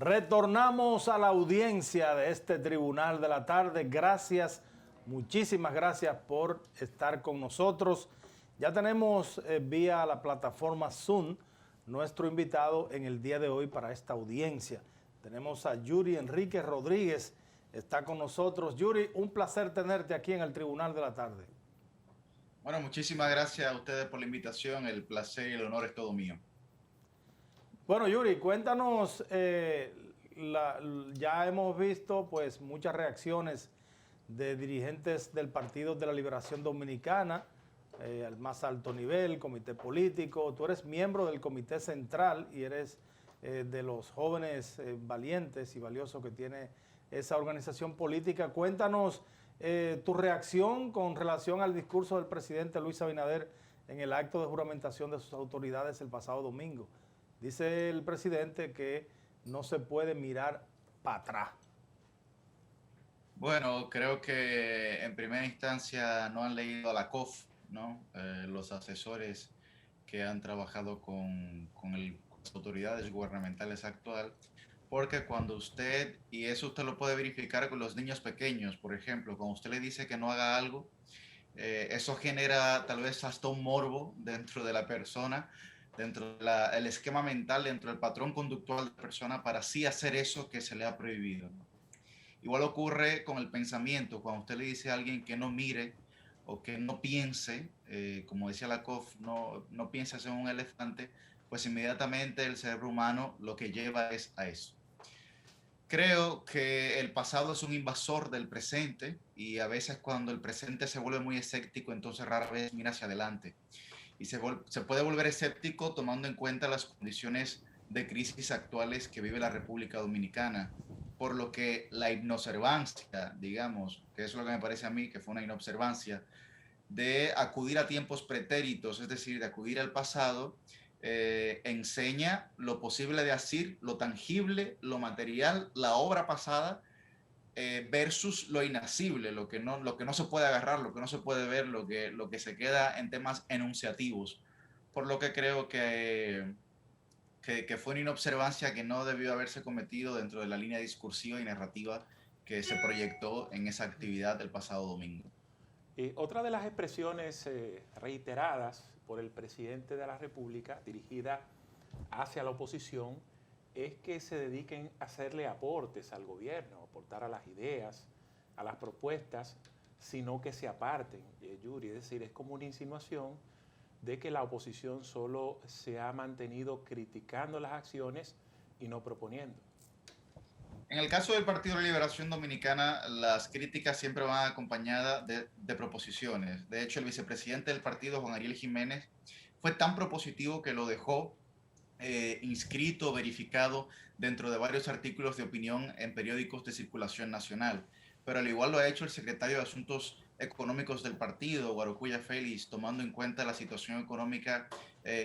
Retornamos a la audiencia de este Tribunal de la Tarde. Gracias, muchísimas gracias por estar con nosotros. Ya tenemos vía la plataforma Zoom nuestro invitado en el día de hoy para esta audiencia. Tenemos a Yuri Enrique Rodríguez, está con nosotros. Yuri, un placer tenerte aquí en el Tribunal de la Tarde. Bueno, muchísimas gracias a ustedes por la invitación. El placer y el honor es todo mío. Bueno, Yuri, cuéntanos, ya hemos visto pues muchas reacciones de dirigentes del Partido de la Liberación Dominicana, al más alto nivel, comité político. Tú eres miembro del comité central y eres de los jóvenes valientes y valiosos que tiene esa organización política. Cuéntanos tu reacción con relación al discurso del presidente Luis Abinader en el acto de juramentación de sus autoridades el pasado domingo. Dice el presidente que no se puede mirar para atrás. Bueno, creo que en primera instancia no han leído a la COF, ¿no? Los asesores que han trabajado con las autoridades gubernamentales actual, porque cuando usted, y eso usted lo puede verificar con los niños pequeños, por ejemplo, cuando usted le dice que no haga algo, eso genera tal vez hasta un morbo dentro de la persona, dentro del esquema mental, dentro del patrón conductual de la persona para así hacer eso que se le ha prohibido, ¿no? Igual ocurre con el pensamiento, cuando usted le dice a alguien que no mire o que no piense, como decía Lakoff, no piense en un elefante, pues inmediatamente el cerebro humano lo que lleva es a eso. Creo que el pasado es un invasor del presente y a veces cuando el presente se vuelve muy escéptico, entonces rara vez mira hacia adelante. Y se puede volver escéptico tomando en cuenta las condiciones de crisis actuales que vive la República Dominicana, por lo que la inobservancia, digamos, que es lo que me parece a mí que fue una inobservancia, de acudir a tiempos pretéritos, es decir, de acudir al pasado, enseña lo posible de asir, lo tangible, lo material, la obra pasada, versus lo inasible, lo que no se puede agarrar, lo que no se puede ver, lo que se queda en temas enunciativos. Por lo que creo que fue una inobservancia que no debió haberse cometido dentro de la línea discursiva y narrativa que se proyectó en esa actividad del pasado domingo. Otra de las expresiones reiteradas por el presidente de la República, dirigida hacia la oposición, es que se dediquen a hacerle aportes al gobierno, aportar a las ideas, a las propuestas, sino que se aparten, Yuri. Es decir, es como una insinuación de que la oposición solo se ha mantenido criticando las acciones y no proponiendo. En el caso del Partido de la Liberación Dominicana, las críticas siempre van acompañadas de proposiciones. De hecho, el vicepresidente del partido, Juan Ariel Jiménez, fue tan propositivo que lo dejó inscrito, verificado dentro de varios artículos de opinión en periódicos de circulación nacional. Pero al igual lo ha hecho el secretario de Asuntos Económicos del partido, Guarocuya Félix, tomando en cuenta la situación económica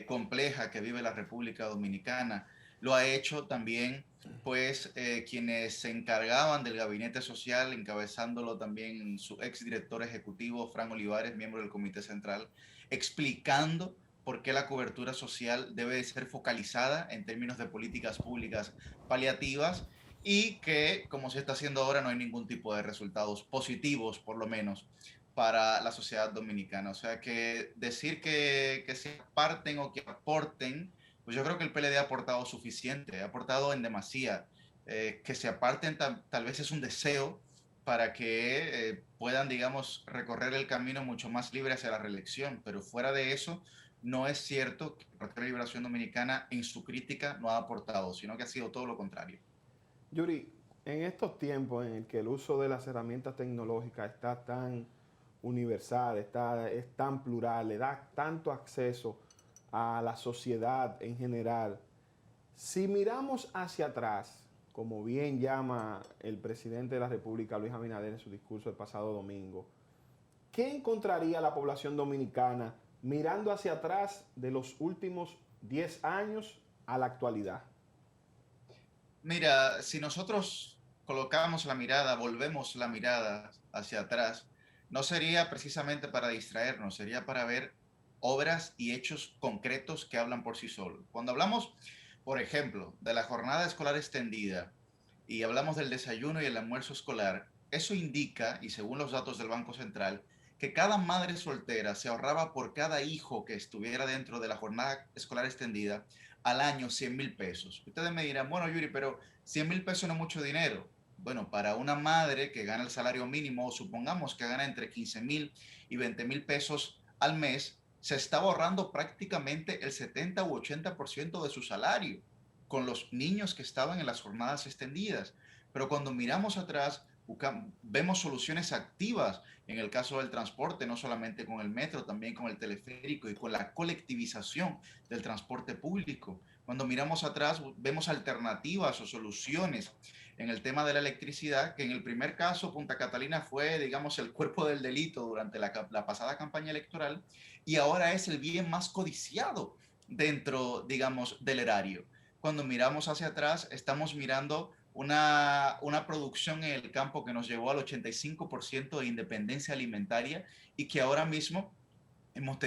compleja que vive la República Dominicana. Lo ha hecho también pues quienes se encargaban del gabinete social, encabezándolo también su exdirector ejecutivo, Fran Olivares, miembro del Comité Central, explicando por qué la cobertura social debe ser focalizada en términos de políticas públicas paliativas y que, como se está haciendo ahora, no hay ningún tipo de resultados positivos, por lo menos, para la sociedad dominicana. O sea, que decir que se aparten o que aporten, pues yo creo que el PLD ha aportado suficiente, ha aportado en demasía. Que se aparten tal vez es un deseo para que puedan, digamos, recorrer el camino mucho más libre hacia la reelección, pero fuera de eso, no es cierto que el Partido de Liberación Dominicana en su crítica no ha aportado, sino que ha sido todo lo contrario. Yuri, en estos tiempos en el que el uso de las herramientas tecnológicas está tan universal, es tan plural, le da tanto acceso a la sociedad en general, si miramos hacia atrás, como bien llama el presidente de la República, Luis Abinader, en su discurso el pasado domingo, ¿qué encontraría la población dominicana mirando hacia atrás de los últimos 10 años a la actualidad? Mira, si nosotros colocamos la mirada, volvemos la mirada hacia atrás, no sería precisamente para distraernos, sería para ver obras y hechos concretos que hablan por sí solos. Cuando hablamos, por ejemplo, de la jornada escolar extendida y hablamos del desayuno y el almuerzo escolar, eso indica, y según los datos del Banco Central, que cada madre soltera se ahorraba por cada hijo que estuviera dentro de la jornada escolar extendida al año 100,000 pesos. Ustedes me dirán, bueno, Yuri, pero 100,000 pesos no es mucho dinero. Bueno, para una madre que gana el salario mínimo, o supongamos que gana entre 15,000 y 20,000 pesos al mes, se está ahorrando prácticamente el 70 u 80% de su salario con los niños que estaban en las jornadas extendidas. Pero cuando miramos atrás, vemos soluciones activas en el caso del transporte, no solamente con el metro, también con el teleférico y con la colectivización del transporte público. Cuando miramos atrás, vemos alternativas o soluciones en el tema de la electricidad, que en el primer caso Punta Catalina fue, digamos, el cuerpo del delito durante la pasada campaña electoral y ahora es el bien más codiciado dentro, digamos, del erario. Cuando miramos hacia atrás, estamos mirando una producción en el campo que nos llevó al 85% de independencia alimentaria y que ahora mismo hemos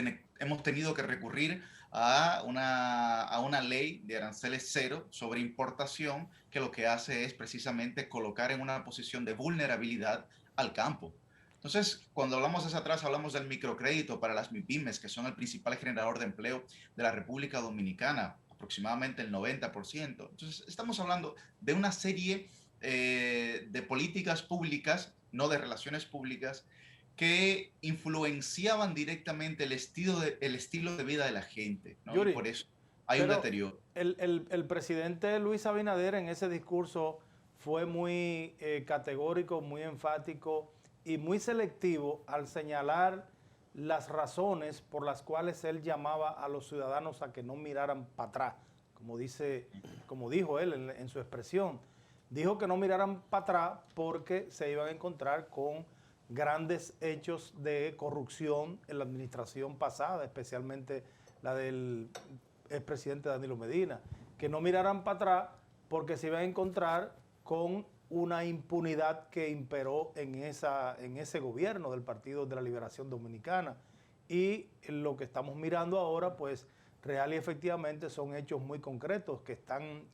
tenido que recurrir a una ley de aranceles cero sobre importación que lo que hace es precisamente colocar en una posición de vulnerabilidad al campo. Entonces, cuando hablamos hacia atrás, hablamos del microcrédito para las MIPYMES, que son el principal generador de empleo de la República Dominicana, aproximadamente el 90%. Entonces, estamos hablando de una serie de políticas públicas, no de relaciones públicas, que influenciaban directamente el estilo de vida de la gente, ¿no? Y Yuri, por eso hay un pero deterioro. el presidente Luis Abinader en ese discurso fue muy categórico, muy enfático y muy selectivo al señalar las razones por las cuales él llamaba a los ciudadanos a que no miraran para atrás, como dijo él en su expresión. Dijo que no miraran para atrás porque se iban a encontrar con grandes hechos de corrupción en la administración pasada, especialmente la del expresidente Danilo Medina, que no miraran para atrás porque se iban a encontrar con una impunidad que imperó en ese gobierno del Partido de la Liberación Dominicana. Y lo que estamos mirando ahora, pues, real y efectivamente son hechos muy concretos,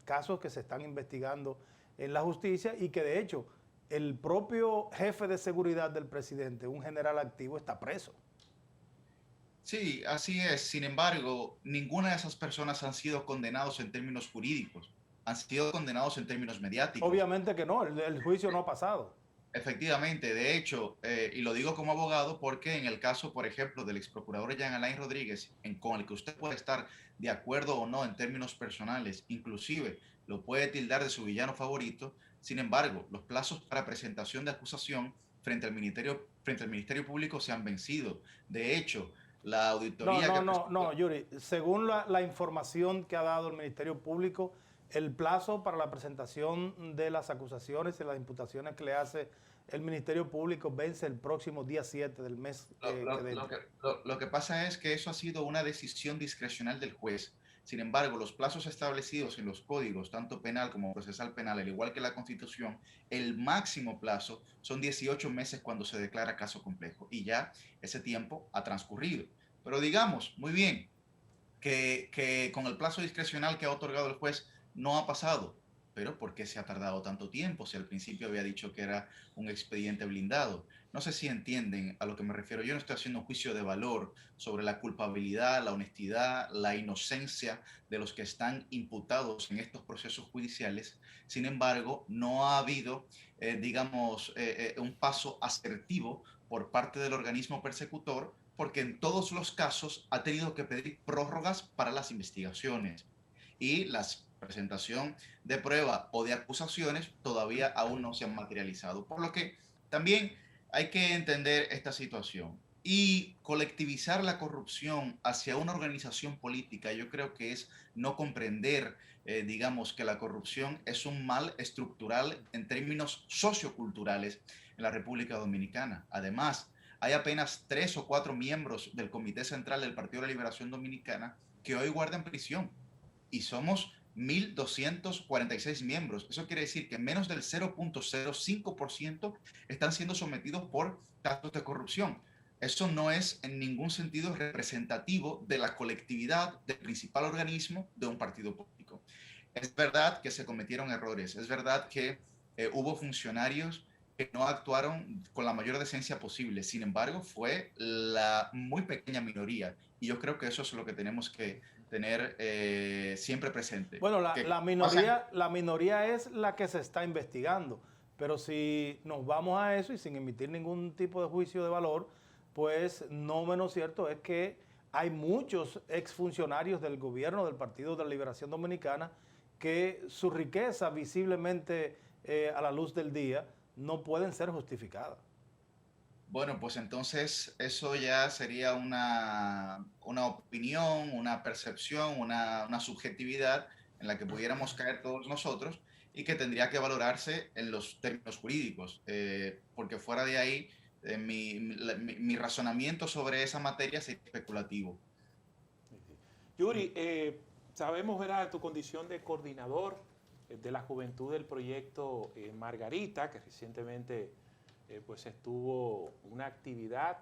casos que se están investigando en la justicia y que de hecho el propio jefe de seguridad del presidente, un general activo, está preso. Sí, así es. Sin embargo, ninguna de esas personas han sido condenados en términos jurídicos, han sido condenados en términos mediáticos. Obviamente que no, el juicio no ha pasado. Efectivamente, de hecho, y lo digo como abogado porque en el caso, por ejemplo, del ex procurador Jean Alain Rodríguez, con el que usted puede estar de acuerdo o no en términos personales, inclusive lo puede tildar de su villano favorito. Sin embargo, los plazos para presentación de acusación frente al Ministerio Público se han vencido. De hecho, la auditoría No, Yuri, según la información que ha dado el Ministerio Público, el plazo para la presentación de las acusaciones y las imputaciones que le hace el Ministerio Público vence el próximo día 7 del mes. Lo que pasa es que eso ha sido una decisión discrecional del juez. Sin embargo, los plazos establecidos en los códigos, tanto penal como procesal penal, al igual que la Constitución, el máximo plazo son 18 meses cuando se declara caso complejo. Y ya ese tiempo ha transcurrido. Pero digamos, muy bien, que con el plazo discrecional que ha otorgado el juez no ha pasado. Pero ¿por qué se ha tardado tanto tiempo? Si al principio había dicho que era un expediente blindado. No sé si entienden a lo que me refiero. Yo no estoy haciendo un juicio de valor sobre la culpabilidad, la honestidad, la inocencia de los que están imputados en estos procesos judiciales. Sin embargo, no ha habido, un paso asertivo por parte del organismo persecutor, porque en todos los casos ha tenido que pedir prórrogas para las investigaciones. Y la presentación de prueba o de acusaciones todavía aún no se han materializado. Por lo que también hay que entender esta situación. Y colectivizar la corrupción hacia una organización política, yo creo que es no comprender, que la corrupción es un mal estructural en términos socioculturales en la República Dominicana. Además, hay apenas 3 o 4 miembros del Comité Central del Partido de la Liberación Dominicana que hoy guardan prisión. Y somos 1.246 miembros. Eso quiere decir que menos del 0.05% están siendo sometidos por casos de corrupción. Eso no es en ningún sentido representativo de la colectividad del principal organismo de un partido político. Es verdad que se cometieron errores, es verdad que hubo funcionarios que no actuaron con la mayor decencia posible. Sin embargo, fue la muy pequeña minoría. Y yo creo que eso es lo que tenemos que tener siempre presente. Bueno, Que pasan. la minoría es la que se está investigando, pero si nos vamos a eso y sin emitir ningún tipo de juicio de valor, pues no menos cierto es que hay muchos exfuncionarios del gobierno del Partido de la Liberación Dominicana que su riqueza visiblemente a la luz del día no pueden ser justificadas. Bueno, pues entonces eso ya sería una opinión, una percepción, una subjetividad en la que pudiéramos caer todos nosotros y que tendría que valorarse en los términos jurídicos, porque fuera de ahí mi razonamiento sobre esa materia sería especulativo. Yuri, sabemos, ¿verdad?, tu condición de coordinador de la juventud del proyecto Margarita, que recientemente pues estuvo una actividad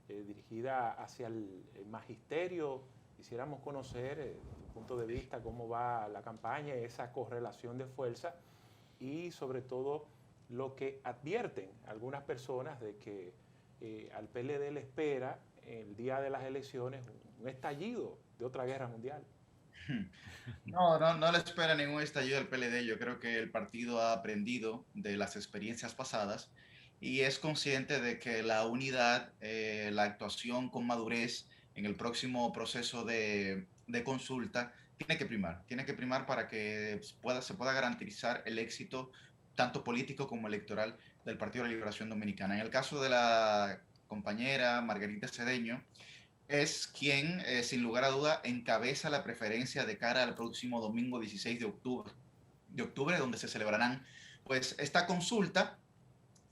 dirigida hacia el magisterio. Quisiéramos conocer, desde tu punto de vista, cómo va la campaña, esa correlación de fuerza y sobre todo lo que advierten algunas personas de que al PLD le espera el día de las elecciones un estallido de otra guerra mundial. No le espera ningún estallido del PLD. Yo creo que el partido ha aprendido de las experiencias pasadas y es consciente de que la unidad, la actuación con madurez en el próximo proceso de consulta tiene que primar para que se pueda garantizar el éxito tanto político como electoral del Partido de la Liberación Dominicana. En el caso de la compañera Margarita Cedeño, es quien, sin lugar a duda, encabeza la preferencia de cara al próximo domingo 16 de octubre, donde se celebrarán pues esta consulta,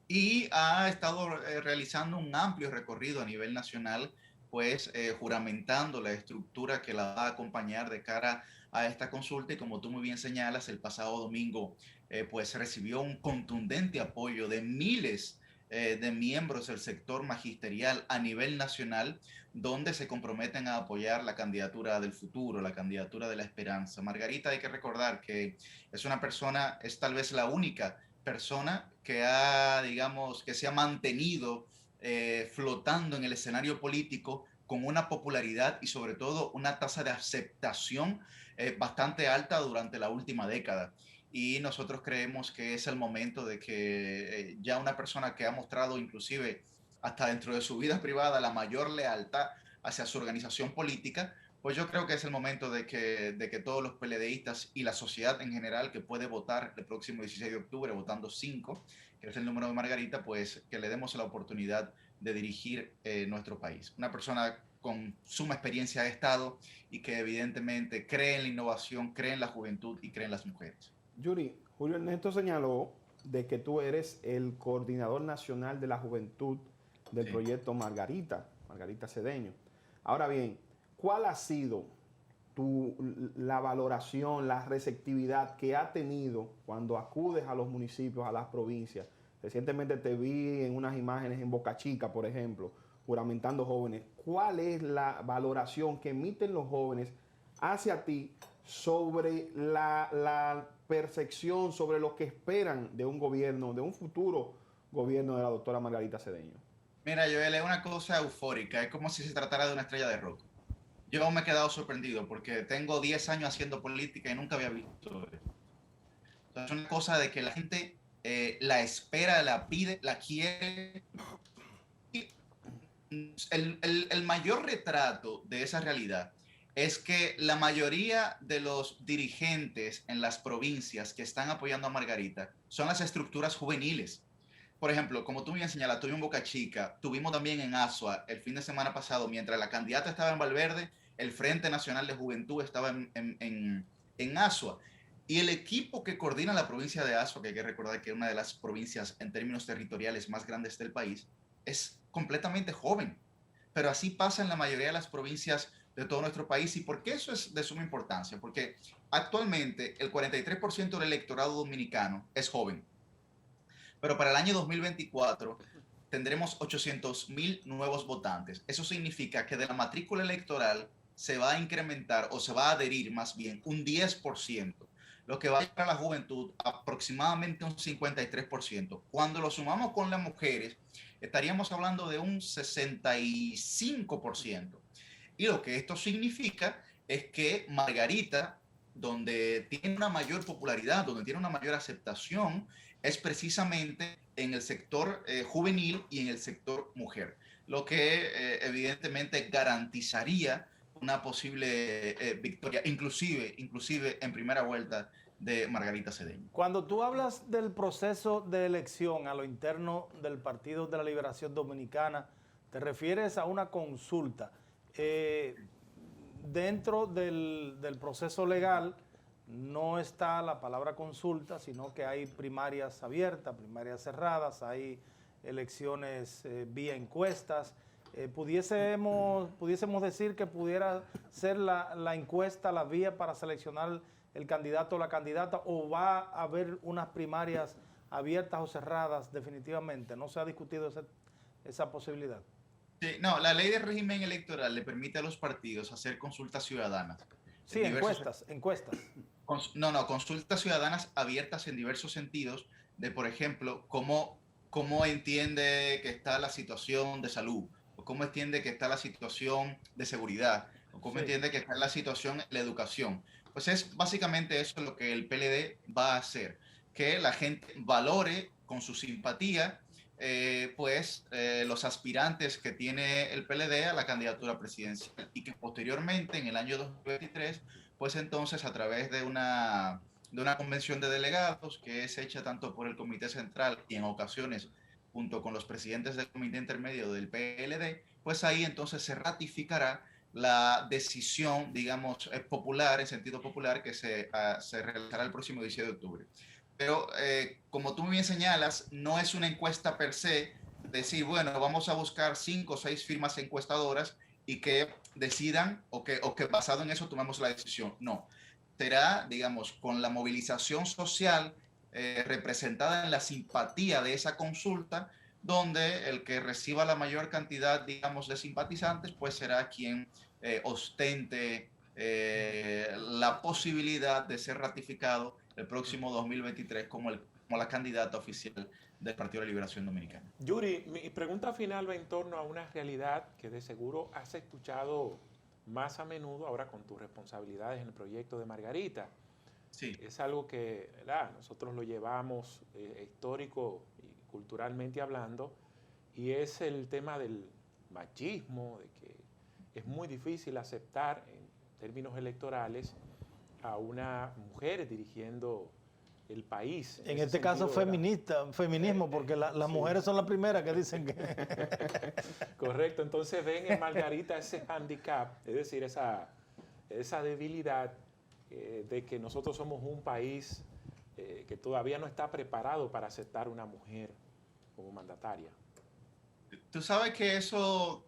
y ha estado realizando un amplio recorrido a nivel nacional, pues juramentando la estructura que la va a acompañar de cara a esta consulta. Y como tú muy bien señalas, el pasado domingo pues recibió un contundente apoyo de miles de miembros del sector magisterial a nivel nacional, donde se comprometen a apoyar la candidatura del futuro, la candidatura de la esperanza. Margarita, hay que recordar que es una persona, es tal vez la única persona que digamos, que se ha mantenido flotando en el escenario político con una popularidad y sobre todo una tasa de aceptación bastante alta durante la última década. Y nosotros creemos que es el momento de que ya una persona que ha mostrado inclusive hasta dentro de su vida privada la mayor lealtad hacia su organización política, pues yo creo que es el momento de que todos los PLDistas y la sociedad en general que puede votar el próximo 16 de octubre, votando 5, que es el número de Margarita, pues que le demos la oportunidad de dirigir nuestro país. Una persona con suma experiencia de Estado y que evidentemente cree en la innovación, cree en la juventud y cree en las mujeres. Yuri, Julio Ernesto señaló de que tú eres el coordinador nacional de la juventud del Sí. proyecto Margarita, Margarita Cedeño. Ahora bien, ¿cuál ha sido la valoración, la receptividad que ha tenido cuando acudes a los municipios, a las provincias? Recientemente te vi en unas imágenes en Boca Chica, por ejemplo, juramentando jóvenes. ¿Cuál es la valoración que emiten los jóvenes hacia ti sobre la percepción, sobre lo que esperan de un gobierno, de un futuro gobierno de la doctora Margarita Cedeño? Mira, Joel, es una cosa eufórica, es como si se tratara de una estrella de rock. Yo me he quedado sorprendido porque tengo 10 años haciendo política y nunca había visto esto. Entonces, es una cosa de que la gente la espera, la pide, la quiere. El mayor retrato de esa realidad es que la mayoría de los dirigentes en las provincias que están apoyando a Margarita son las estructuras juveniles. Por ejemplo, como tú me señalas, tuvimos en Boca Chica, tuvimos también en Asua el fin de semana pasado, mientras la candidata estaba en Valverde, el Frente Nacional de Juventud estaba en Asua. Y el equipo que coordina la provincia de Asua, que hay que recordar que es una de las provincias en términos territoriales más grandes del país, es completamente joven. Pero así pasa en la mayoría de las provincias de todo nuestro país. ¿Y por qué eso es de suma importancia? Porque actualmente el 43% del electorado dominicano es joven. Pero para el año 2024 tendremos 800,000 nuevos votantes. Eso significa que de la matrícula electoral se va a incrementar o se va a adherir más bien un 10%, lo que va a llevar a la juventud aproximadamente un 53%. Cuando lo sumamos con las mujeres, estaríamos hablando de un 65%. Y lo que esto significa es que Margarita, donde tiene una mayor popularidad, donde tiene una mayor aceptación, es precisamente en el sector juvenil y en el sector mujer, lo que evidentemente garantizaría una posible victoria, inclusive en primera vuelta de Margarita Cedeño. Cuando tú hablas del proceso de elección a lo interno del Partido de la Liberación Dominicana, te refieres a una consulta. Dentro del proceso legal no está la palabra consulta, sino que hay primarias abiertas, primarias cerradas, hay elecciones vía encuestas. Pudiésemos decir que pudiera ser la encuesta la vía para seleccionar el candidato o la candidata, o va a haber unas primarias abiertas o cerradas definitivamente. ¿No se ha discutido esa posibilidad? Sí, no, la ley de régimen electoral le permite a los partidos hacer consultas ciudadanas. Sí, encuestas. Consultas ciudadanas abiertas en diversos sentidos de, por ejemplo, cómo entiende que está la situación de salud, o cómo entiende que está la situación de seguridad, o cómo entiende que está la situación de la educación. Pues es básicamente eso lo que el PLD va a hacer, que la gente valore con su simpatía los aspirantes que tiene el PLD a la candidatura presidencial, y que posteriormente, en el año 2023, pues entonces a través de una convención de delegados que es hecha tanto por el Comité Central y en ocasiones junto con los presidentes del Comité Intermedio del PLD, pues ahí entonces se ratificará la decisión, digamos, popular, en sentido popular, que se realizará el próximo 17 de octubre. Pero como tú bien señalas, no es una encuesta per se, decir, bueno, vamos a buscar 5 o 6 firmas encuestadoras y que decidan o que basado en eso tomemos la decisión. No, será, digamos, con la movilización social representada en la simpatía de esa consulta, donde el que reciba la mayor cantidad, digamos, de simpatizantes, pues será quien ostente la posibilidad de ser ratificado el próximo 2023 como la candidata oficial del Partido de la Liberación Dominicana. Yuri, mi pregunta final va en torno a una realidad que de seguro has escuchado más a menudo ahora con tus responsabilidades en el proyecto de Margarita. Sí. Es algo que, ¿verdad?, nosotros lo llevamos histórico y culturalmente hablando, y es el tema del machismo, de que es muy difícil aceptar en términos electorales a una mujer dirigiendo el país. En este caso feminismo, porque las mujeres son las primeras que dicen que... Correcto, entonces ven en Margarita ese handicap, es decir, esa debilidad de que nosotros somos un país que todavía no está preparado para aceptar una mujer como mandataria. Tú sabes que eso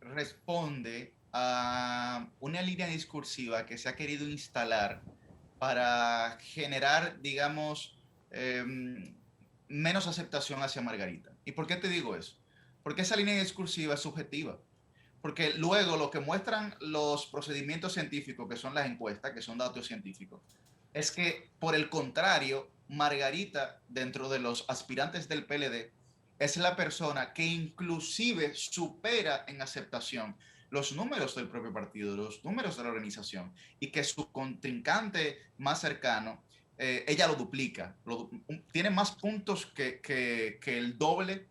responde a una línea discursiva que se ha querido instalar para generar, digamos, menos aceptación hacia Margarita. ¿Y por qué te digo eso? Porque esa línea discursiva es subjetiva. Porque luego lo que muestran los procedimientos científicos, que son las encuestas, que son datos científicos, es que, por el contrario, Margarita, dentro de los aspirantes del PLD, es la persona que inclusive supera en aceptación los números del propio partido, los números de la organización, y que su contrincante más cercano, ella lo duplica, tiene más puntos que el doble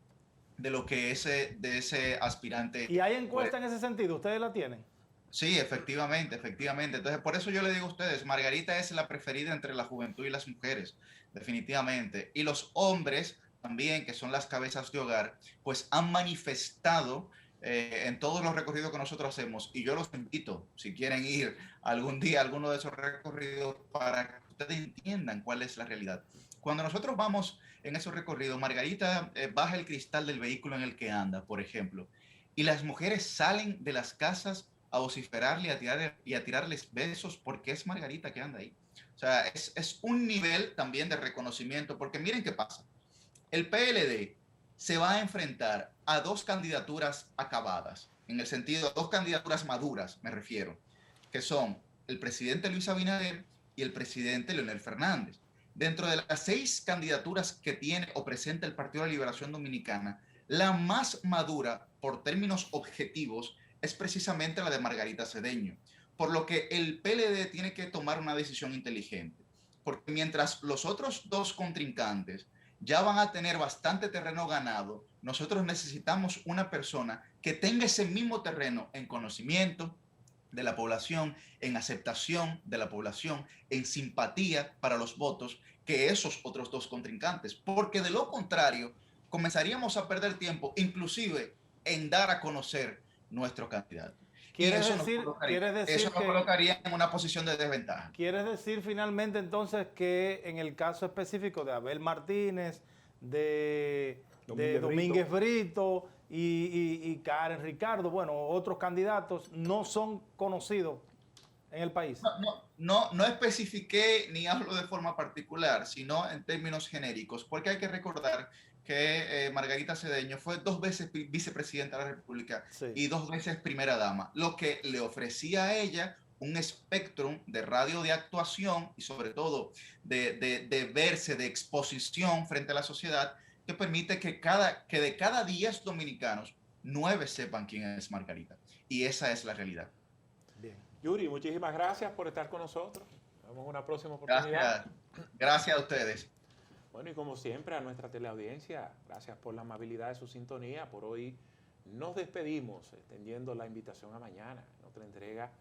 de lo que de ese aspirante. ¿Y hay encuesta en ese sentido? ¿Ustedes la tienen? Sí, efectivamente. Entonces, por eso yo le digo a ustedes, Margarita es la preferida entre la juventud y las mujeres, definitivamente. Y los hombres también, que son las cabezas de hogar, pues han manifestado en todos los recorridos que nosotros hacemos, y yo los invito, si quieren ir algún día a alguno de esos recorridos, para que ustedes entiendan cuál es la realidad. Cuando nosotros vamos en esos recorridos, Margarita baja el cristal del vehículo en el que anda, por ejemplo, y las mujeres salen de las casas a vociferarle y a tirarles besos, porque es Margarita que anda ahí. O sea, es un nivel también de reconocimiento, porque miren qué pasa. El PLD se va a enfrentar a 2 candidaturas acabadas, en el sentido, 2 candidaturas maduras, me refiero, que son el presidente Luis Abinader y el presidente Leonel Fernández. Dentro de las 6 candidaturas que tiene o presenta el Partido de la Liberación Dominicana, la más madura por términos objetivos es precisamente la de Margarita Cedeño, por lo que el PLD tiene que tomar una decisión inteligente, porque mientras los otros 2 contrincantes ya van a tener bastante terreno ganado, nosotros necesitamos una persona que tenga ese mismo terreno en conocimiento de la población, en aceptación de la población, en simpatía para los votos que esos otros 2 contrincantes, porque de lo contrario comenzaríamos a perder tiempo, inclusive en dar a conocer nuestro candidato. ¿Quieres Eso nos colocaría en una posición de desventaja. ¿Quieres decir finalmente entonces que en el caso específico de Abel Martínez, de Domínguez Brito y Karen Ricardo, bueno, otros candidatos no son conocidos en el país? No especifiqué ni hablo de forma particular, sino en términos genéricos, porque hay que recordar que Margarita Cedeño fue 2 veces vicepresidenta de la República, sí, y 2 veces primera dama, lo que le ofrecía a ella un espectro de radio de actuación y sobre todo de verse, de exposición frente a la sociedad, que permite que de cada 10 dominicanos, 9 sepan quién es Margarita. Y esa es la realidad. Bien. Yuri, muchísimas gracias por estar con nosotros. Nos vemos en una próxima oportunidad. Gracias a ustedes. Bueno, y como siempre, a nuestra teleaudiencia, gracias por la amabilidad de su sintonía. Por hoy nos despedimos, extendiendo la invitación a mañana, en otra entrega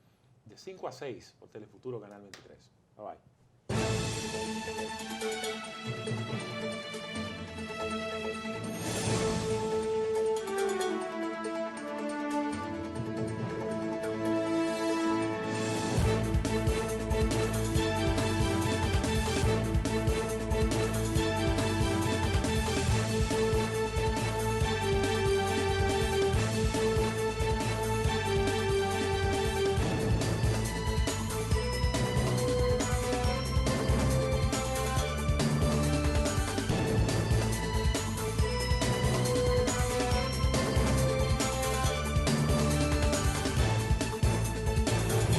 de 5 a 6 por Telefuturo Canal 23. Bye bye.